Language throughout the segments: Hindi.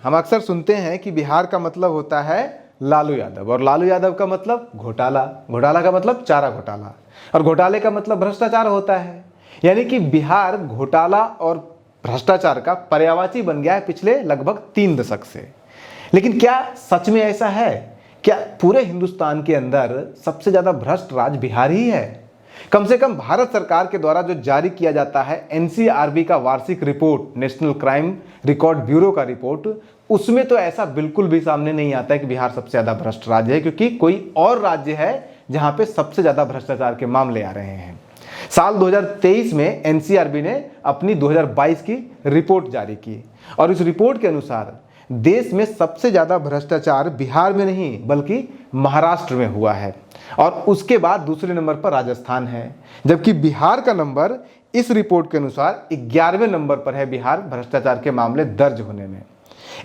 हम अक्सर सुनते हैं कि बिहार का मतलब होता है लालू यादव, और लालू यादव का मतलब घोटाला, घोटाला का मतलब चारा घोटाला, और घोटाले का मतलब भ्रष्टाचार होता है। यानी कि बिहार घोटाला और भ्रष्टाचार का पर्यायवाची बन गया है पिछले लगभग 3 दशक से। लेकिन क्या सच में ऐसा है? क्या पूरे हिंदुस्तान के अंदर सबसे ज्यादा भ्रष्ट राज्य बिहार ही है? कम से कम भारत सरकार के द्वारा जो जारी किया जाता है एनसीआरबी का वार्षिक report, national crime record bureau का रिपोर्ट, उसमें तो ऐसा बिल्कुल भी सामने नहीं आता है कि बिहार सबसे ज्यादा भ्रष्ट राज्य है, क्योंकि कोई और राज्य है जहां पे सबसे ज्यादा भ्रष्टाचार के मामले आ रहे हैं। साल 2023 में एनसीआरबी ने अपनी 2022 की रिपोर्ट जारी की, और इस रिपोर्ट के अनुसार देश में सबसे ज्यादा भ्रष्टाचार बिहार में नहीं बल्कि महाराष्ट्र में हुआ है, और उसके बाद दूसरे नंबर पर राजस्थान है, जबकि बिहार का नंबर इस रिपोर्ट के अनुसार 11वें नंबर पर है बिहार भ्रष्टाचार के मामले दर्ज होने में।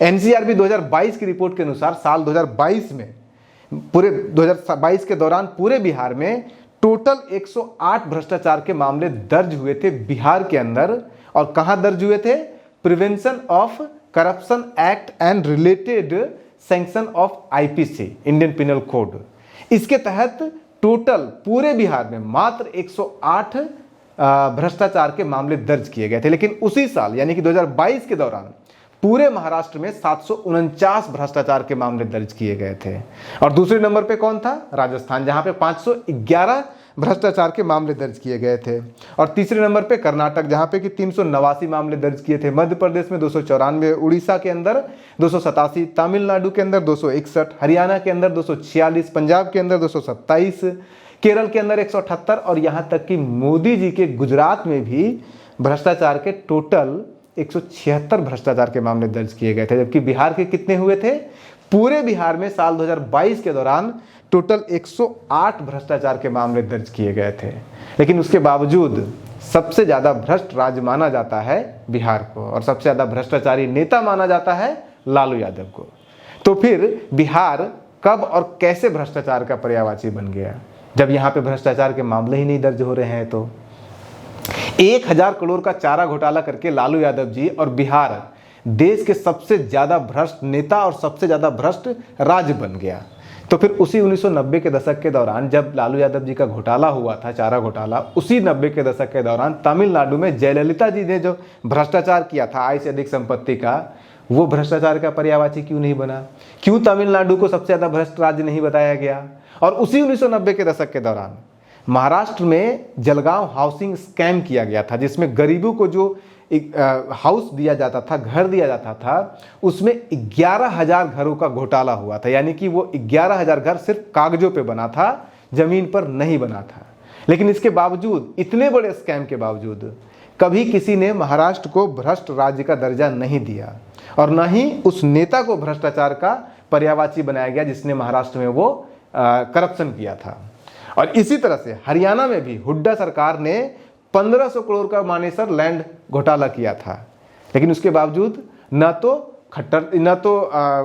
एनसीआरबी 2022 की रिपोर्ट के अनुसार साल 2022 में पूरे 2022 के दौरान पूरे बिहार में टोटल 108 भ्रष्टाचार के मामले दर्ज हुए थे बिहार के अंदर। और कहां दर्ज हुए थे? Prevention of corruption act and related sanction of IPC, Indian penal code. इसके तहत टोटल पूरे बिहार में मात्र 108 भ्रष्टाचार के मामले दर्ज किए गए थे। लेकिन उसी साल यानी कि 2022 के दौरान पूरे महाराष्ट्र में 749 भ्रष्टाचार के मामले दर्ज किए गए थे। और दूसरे नंबर पे कौन था? राजस्थान, जहां पे 511 भ्रष्टाचार के मामले दर्ज किए गए थे। और तीसरे नंबर पे कर्नाटक, जहां पे कि 389 मामले दर्ज किए थे। मध्य प्रदेश में 294, उड़ीसा के अंदर 287, तमिलनाडु के अंदर 261, हरियाणा के अंदर 246, पंजाब के अंदर 227, केरल के अंदर 178, और यहां तक कि मोदी जी के गुजरात में भी भ्रष्टाचार के टोटल 176 भ्रष्टाचार के मामले दर्ज किए गए थे। जबकि बिहार के कितने हुए थे? पूरे बिहार में साल 2022 के दौरान टोटल 108 भ्रष्टाचार के मामले दर्ज किए गए थे। लेकिन उसके बावजूद सबसे ज्यादा भ्रष्ट राज्य माना जाता है बिहार को, और सबसे ज्यादा भ्रष्टाचारी नेता माना जाता है लालू यादव को। तो फिर बिहार कब और कैसे भ्रष्टाचार का पर्यायवाची बन गया, जब यहाँ पे भ्रष्टाचार के मामले ही नहीं दर्ज हो रहे हैं? तो 1000 करोड़ का चारा घोटाला करके लालू यादव जी और बिहार देश के सबसे ज्यादा भ्रष्ट नेता और सबसे ज्यादा भ्रष्ट राज्य बन गया। तो फिर उसी 1990 के दशक के दौरान जब लालू यादव जी का घोटाला हुआ था, चारा घोटाला, उसी 90 के दशक के दौरान तमिलनाडु में जयललिता जी ने जो भ्रष्टाचार किया था आय से अधिक संपत्ति का, वो भ्रष्टाचार का पर्यायवाची क्यों नहीं बना? क्यों तमिलनाडु को सबसे ज्यादा भ्रष्ट राज्य नहीं बताया गया? और उसी 1990 के दशक के दौरान महाराष्ट्र में जलगांव हाउसिंग स्कैम किया गया था, जिसमें गरीबों को जो एक हाउस दिया जाता था, घर दिया जाता था, उसमें 11,000 घरों का घोटाला हुआ था। यानी कि वो 11,000 घर सिर्फ कागजों पे बना था, जमीन पर नहीं बना था। लेकिन इसके बावजूद, इतने बड़े स्कैम के बावजूद, कभी किसी ने महाराष्ट्र को भ्रष्ट राज्य का दर्जा नहीं दिया, और न ही उस नेता को भ्रष्टाचार का पर्यायवाची बनाया गया जिसने महाराष्ट्र में वो करप्शन किया था। और इसी तरह से हरियाणा में भी हुड्डा सरकार ने 1500 करोड़ का मानेसर लैंड घोटाला किया था। लेकिन उसके बावजूद न तो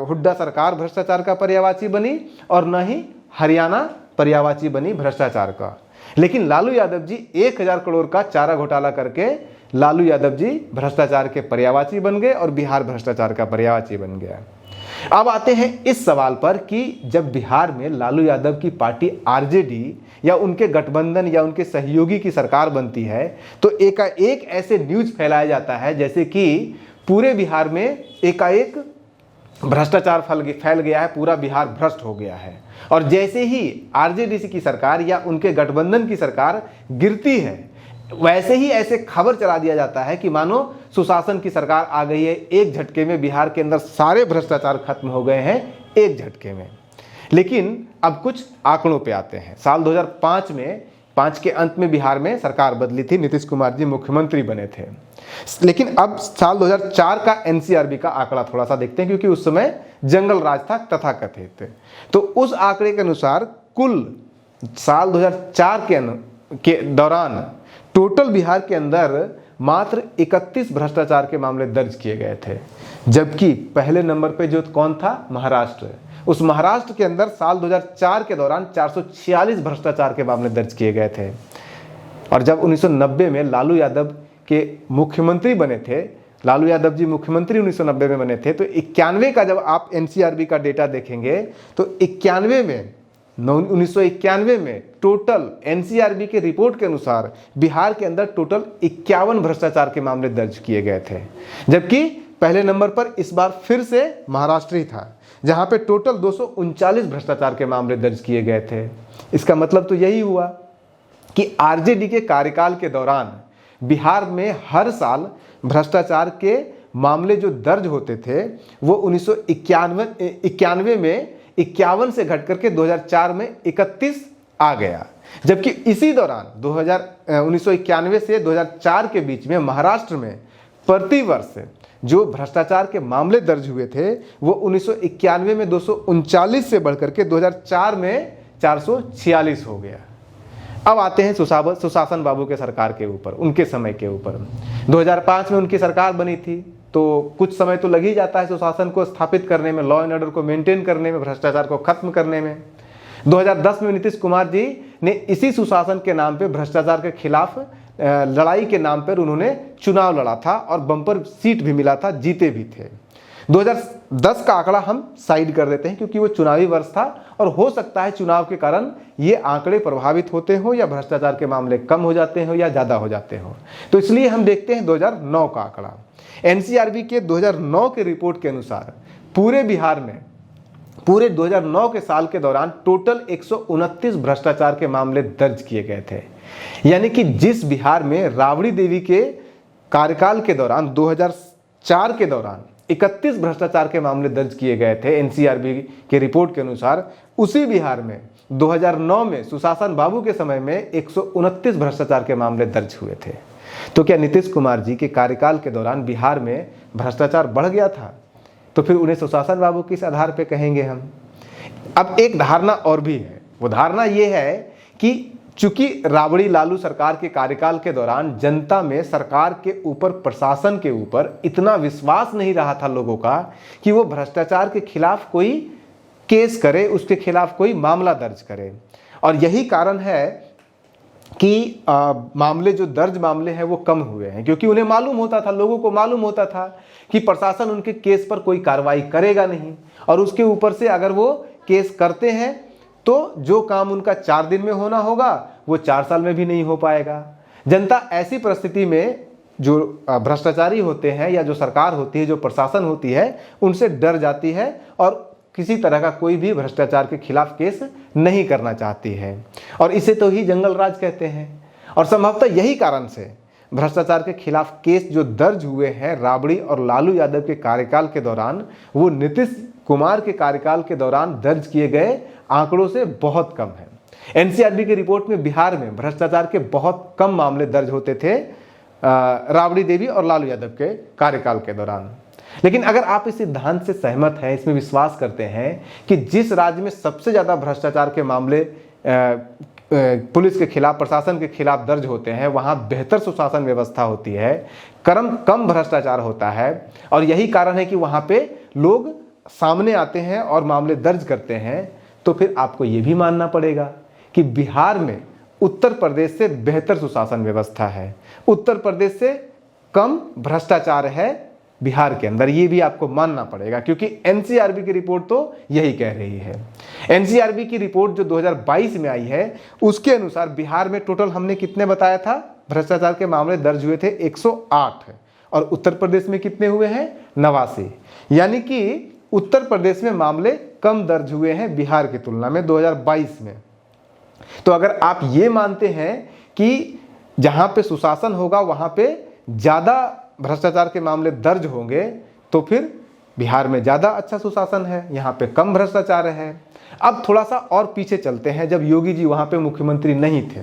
हुड्डा सरकार भ्रष्टाचार का पर्यायवाची बनी, और न ही हरियाणा पर्यायवाची बनी भ्रष्टाचार का। लेकिन लालू यादव जी 1000 करोड़ का चारा घोटाला करके लालू यादव जी भ्रष्टाचार के पर्यायवाची बन गए, और बिहार भ्रष्टाचार का पर्यायवाची बन गया। अब आते हैं इस सवाल पर कि जब बिहार में लालू यादव की पार्टी आरजेडी या उनके गठबंधन या उनके सहयोगी की सरकार बनती है, तो एकाएक ऐसे न्यूज फैलाया जाता है जैसे कि पूरे बिहार में एकाएक भ्रष्टाचार फैल गया है, पूरा बिहार भ्रष्ट हो गया है। और जैसे ही आरजेडी की सरकार या उनके गठबंधन की सरकार गिरती है, वैसे ही ऐसे खबर चला दिया जाता है कि मानो सुशासन की सरकार आ गई है, एक झटके में बिहार के अंदर सारे भ्रष्टाचार खत्म हो गए हैं, एक झटके में। लेकिन अब कुछ आंकड़ों पे आते हैं। साल 2005 में, 5 के अंत में बिहार में सरकार बदली थी, नीतीश कुमार जी मुख्यमंत्री बने थे। लेकिन अब साल 2004 का एनसीआरबी का आंकड़ा थोड़ा सा देखते हैं, क्योंकि उस समय जंगल राज था तथाकथित। तो उस आंकड़े के अनुसार कुल साल 2004 के दौरान टोटल बिहार के अंदर मात्र 31 भ्रष्टाचार के मामले दर्ज किए गए थे। जबकि पहले नंबर पे जो कौन था? महाराष्ट्र। उस महाराष्ट्र के अंदर साल 2004 के दौरान 446 भ्रष्टाचार के मामले दर्ज किए गए थे। और जब 1990 में लालू यादव के मुख्यमंत्री बने थे लालू यादव जी मुख्यमंत्री 1990 में बने थे, तो 91 का जब आप एनसीआरबी का डेटा देखेंगे तो 1991 में टोटल एनसीआरबी के रिपोर्ट के अनुसार बिहार के अंदर टोटल 51 भ्रष्टाचार के मामले दर्ज किए गए थे, जबकि पहले नंबर पर इस बार फिर से महाराष्ट्र ही था, जहां पे टोटल 239 भ्रष्टाचार के मामले दर्ज किए गए थे। इसका मतलब तो यही हुआ कि आरजेडी के कार्यकाल के दौरान बिहार में हर साल भ्रष्टाचार के मामले जो दर्ज होते थे वो 1991 में 51 से घट करके 2004 में 31 आ गया, जबकि इसी दौरान 1991 से 2004 के बीच में महाराष्ट्र में प्रति वर्ष जो भ्रष्टाचार के मामले दर्ज हुए थे वो 1991 में 239 से बढ़कर के 2004 में 446 हो गया। अब आते हैं सुशासन बाबू के सरकार के ऊपर, उनके समय के ऊपर। 2005 में उनकी सरकार बनी थी, तो कुछ समय तो लग ही जाता है सुशासन को स्थापित करने में, लॉ एंड ऑर्डर को मेंटेन करने में, भ्रष्टाचार को खत्म करने में। 2010 में नीतीश कुमार जी ने इसी सुशासन के नाम पे भ्रष्टाचार के खिलाफ लड़ाई के नाम पर उन्होंने चुनाव लड़ा था और बम्पर सीट भी मिला था, जीते भी थे। 2010 का आंकड़ा हम साइड कर देते हैं क्योंकि वो चुनावी वर्ष था और हो सकता है चुनाव के कारण ये आंकड़े प्रभावित होते हो या भ्रष्टाचार के मामले कम हो जाते हो या ज़्यादा हो जाते हो, तो इसलिए हम देखते हैं 2009 का आंकड़ा। एनसीआरबी के 2009 के रिपोर्ट के अनुसार पूरे बिहार में पूरे 2009 के साल के दौरान टोटल 129 भ्रष्टाचार के मामले दर्ज किए गए थे। यानी कि जिस बिहार में राबड़ी देवी के कार्यकाल के दौरान 2004 के दौरान 31 भ्रष्टाचार के मामले दर्ज किए गए थे एनसीआरबी के रिपोर्ट के अनुसार, उसी बिहार में 2009 में सुशासन बाबू के समय में 129 भ्रष्टाचार के मामले दर्ज हुए थे। तो क्या नीतीश कुमार जी के कार्यकाल के दौरान बिहार में भ्रष्टाचार बढ़ गया था? तो फिर उन्हें सुशासन बाबू किस आधार पे कहेंगे हम? अब एक धारणा और भी है, वो धारणा ये है कि चूंकि राबड़ी लालू सरकार के कार्यकाल के दौरान जनता में सरकार के ऊपर, प्रशासन के ऊपर इतना विश्वास नहीं रहा था लोगों का कि वो भ्रष्टाचार के खिलाफ कोई केस करे, उसके खिलाफ कोई मामला दर्ज करे। और यही कारण है कि मामले जो दर्ज मामले हैं वो कम हुए हैं, क्योंकि उन्हें मालूम होता था, लोगों को मालूम होता था कि प्रशासन उनके केस पर कोई कार्रवाई करेगा नहीं, और उसके ऊपर से अगर वो केस करते हैं तो जो काम उनका 4 दिन में होना होगा वो 4 साल में भी नहीं हो पाएगा। जनता ऐसी परिस्थिति में जो भ्रष्टाचारी होते हैं या जो सरकार होती है, जो प्रशासन होती है, उनसे डर जाती है और किसी तरह का कोई भी भ्रष्टाचार के खिलाफ केस नहीं करना चाहती है, और इसे तो ही जंगल राज कहते हैं। और संभवतः यही कारण से भ्रष्टाचार के खिलाफ केस जो दर्ज हुए हैं राबड़ी और लालू यादव के कार्यकाल के दौरान, वो नीतीश कुमार के कार्यकाल के दौरान दर्ज किए गए आंकड़ों से बहुत कम है। एनसीआरबी की रिपोर्ट में बिहार में भ्रष्टाचार के बहुत कम मामले दर्ज होते थे राबड़ी देवी और लालू यादव के कार्यकाल के दौरान। लेकिन अगर आप इस सिद्धांत से सहमत हैं, इसमें विश्वास करते हैं कि जिस राज्य में सबसे ज़्यादा भ्रष्टाचार के मामले पुलिस के खिलाफ, प्रशासन के खिलाफ दर्ज होते हैं, वहाँ बेहतर सुशासन व्यवस्था होती है, कम भ्रष्टाचार होता है, और यही कारण है कि वहाँ पे लोग सामने आते हैं और मामले दर्ज करते हैं, तो फिर आपको ये भी मानना पड़ेगा कि बिहार में उत्तर प्रदेश से बेहतर सुशासन व्यवस्था है, उत्तर प्रदेश से कम भ्रष्टाचार है बिहार के अंदर। ये भी आपको मानना पड़ेगा, क्योंकि एनसीआरबी की रिपोर्ट तो यही कह रही है। एनसीआरबी की रिपोर्ट जो 2022 में आई है, उसके अनुसार बिहार में टोटल हमने कितने बताया था भ्रष्टाचार के मामले दर्ज हुए थे? 108, और उत्तर प्रदेश में कितने हुए हैं? 89। यानी कि उत्तर प्रदेश में मामले कम दर्ज हुए हैं बिहार की तुलना में 2022 में। तो अगर आप ये मानते हैं कि जहां पे सुशासन होगा वहां पे ज्यादा भ्रष्टाचार के मामले दर्ज होंगे, तो फिर बिहार में ज्यादा अच्छा सुशासन है, यहाँ पे कम भ्रष्टाचार है। अब थोड़ा सा और पीछे चलते हैं, जब योगी जी वहां पे मुख्यमंत्री नहीं थे,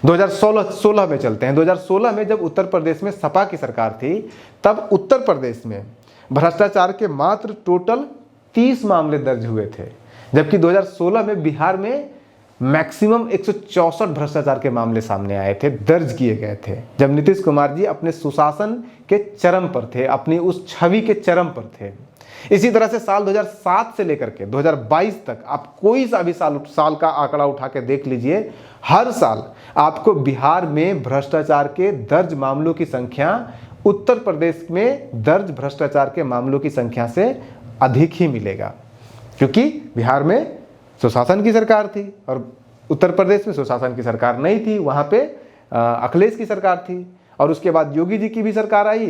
2016 में चलते हैं। 2016 में जब उत्तर प्रदेश में सपा की सरकार थी, तब उत्तर प्रदेश में भ्रष्टाचार के मात्र टोटल 30 मामले दर्ज हुए थे, जबकि 2016 में बिहार में मैक्सिमम 164 भ्रष्टाचार के मामले सामने आए थे, दर्ज किए गए थे, जब नीतीश कुमार जी अपने सुशासन के चरम पर थे, अपनी उस छवि के चरम पर थे। इसी तरह से साल 2007 से लेकर के 2022 तक आप कोई सा भी साल का आंकड़ा उठा के देख लीजिए, हर साल आपको बिहार में भ्रष्टाचार के दर्ज मामलों की संख्या उत्तर प्रदेश में दर्ज भ्रष्टाचार के मामलों की संख्या से अधिक ही मिलेगा, क्योंकि बिहार में सुशासन की सरकार थी और उत्तर प्रदेश में सुशासन की सरकार नहीं थी। वहाँ पे अखिलेश की सरकार थी और उसके बाद योगी जी की भी सरकार आई,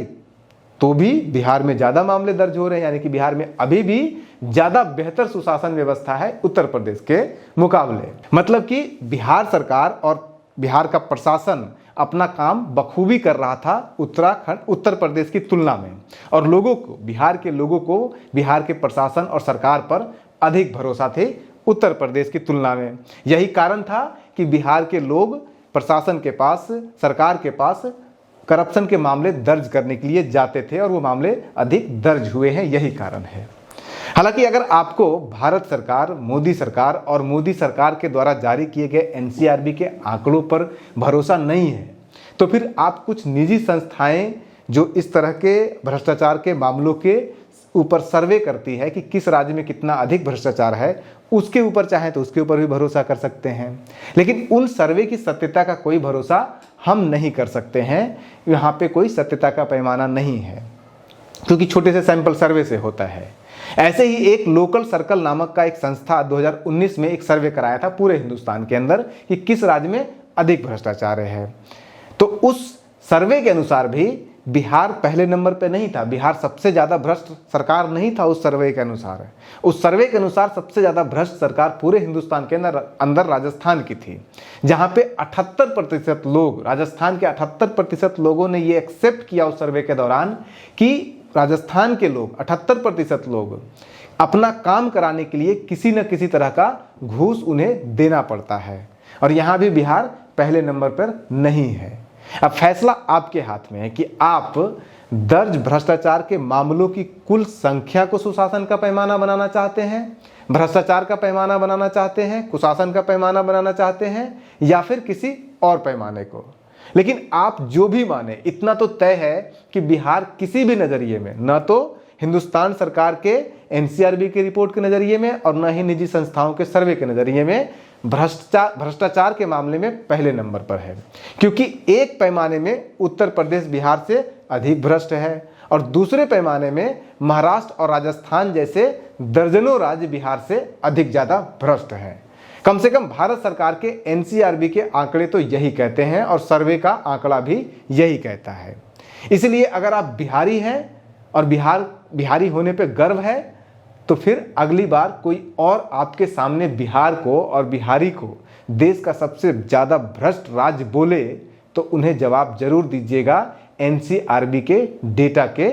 तो भी बिहार में ज़्यादा मामले दर्ज हो रहे हैं। यानी कि बिहार में अभी भी ज़्यादा बेहतर सुशासन व्यवस्था है उत्तर प्रदेश के मुकाबले। मतलब कि बिहार सरकार और बिहार का प्रशासन अपना काम बखूबी कर रहा था उत्तर प्रदेश की तुलना में, और लोगों को, बिहार के लोगों को बिहार के प्रशासन और सरकार पर अधिक भरोसा थे उत्तर प्रदेश की तुलना में। यही कारण था कि बिहार के लोग प्रशासन के पास, सरकार के पास करप्शन के मामले दर्ज करने के लिए जाते थे और वो मामले अधिक दर्ज हुए हैं, यही कारण है। हालांकि अगर आपको भारत सरकार, मोदी सरकार और मोदी सरकार के द्वारा जारी किए गए एनसीआरबी के आंकड़ों पर भरोसा नहीं है, तो फिर आप कुछ निजी संस्थाएं जो इस तरह के भ्रष्टाचार के मामलों के ऊपर सर्वे करती है कि किस राज्य में कितना अधिक भ्रष्टाचार है, उसके ऊपर चाहे तो उसके ऊपर भी भरोसा कर सकते हैं। लेकिन उन सर्वे की सत्यता का कोई भरोसा हम नहीं कर सकते हैं। यहाँ पे कोई सत्यता का पैमाना नहीं है, क्योंकि छोटे से सैंपल सर्वे से होता है। ऐसे ही एक लोकल सर्कल नामक का एक संस्था 2019 में एक सर्वे कराया था पूरे हिंदुस्तान के अंदर कि किस राज्य में अधिक भ्रष्टाचार है। तो उस सर्वे के अनुसार भी बिहार पहले नंबर पे नहीं था। बिहार सबसे ज़्यादा भ्रष्ट सरकार नहीं था उस सर्वे के अनुसार। उस सर्वे के अनुसार सबसे ज़्यादा भ्रष्ट सरकार पूरे हिंदुस्तान के अंदर राजस्थान की थी, जहाँ पे 78% लोग, राजस्थान के 78% लोगों ने ये एक्सेप्ट किया उस सर्वे के दौरान कि राजस्थान के लोग, 78% लोग अपना काम कराने के लिए किसी न किसी तरह का घूस उन्हें देना पड़ता है। और यहाँ भी बिहार पहले नंबर पर नहीं है। अब फैसला आपके हाथ में है कि आप दर्ज भ्रष्टाचार के मामलों की कुल संख्या को सुशासन का पैमाना बनाना चाहते हैं, भ्रष्टाचार का पैमाना बनाना चाहते हैं, कुशासन का पैमाना बनाना चाहते हैं, या फिर किसी और पैमाने को। लेकिन आप जो भी माने, इतना तो तय है कि बिहार किसी भी नज़रिए में, न तो हिंदुस्तान सरकार के एनसीआरबी की रिपोर्ट के नज़रिए में और न ही निजी संस्थाओं के सर्वे के नज़रिए में, भ्रष्टाचार के मामले में पहले नंबर पर है। क्योंकि एक पैमाने में उत्तर प्रदेश बिहार से अधिक भ्रष्ट है और दूसरे पैमाने में महाराष्ट्र और राजस्थान जैसे दर्जनों राज्य बिहार से अधिक ज़्यादा भ्रष्ट हैं। कम से कम भारत सरकार के एनसीआरबी के आंकड़े तो यही कहते हैं और सर्वे का आंकड़ा भी यही कहता है। इसलिए अगर आप बिहारी हैं और बिहारी होने पे गर्व है, तो फिर अगली बार कोई और आपके सामने बिहार को और बिहारी को देश का सबसे ज़्यादा भ्रष्ट राज्य बोले तो उन्हें जवाब जरूर दीजिएगा एनसीआरबी के डेटा के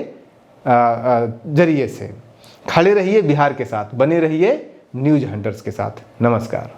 जरिए से। खड़े रहिए बिहार के साथ, बने रहिए न्यूज हंटर्स के साथ। नमस्कार।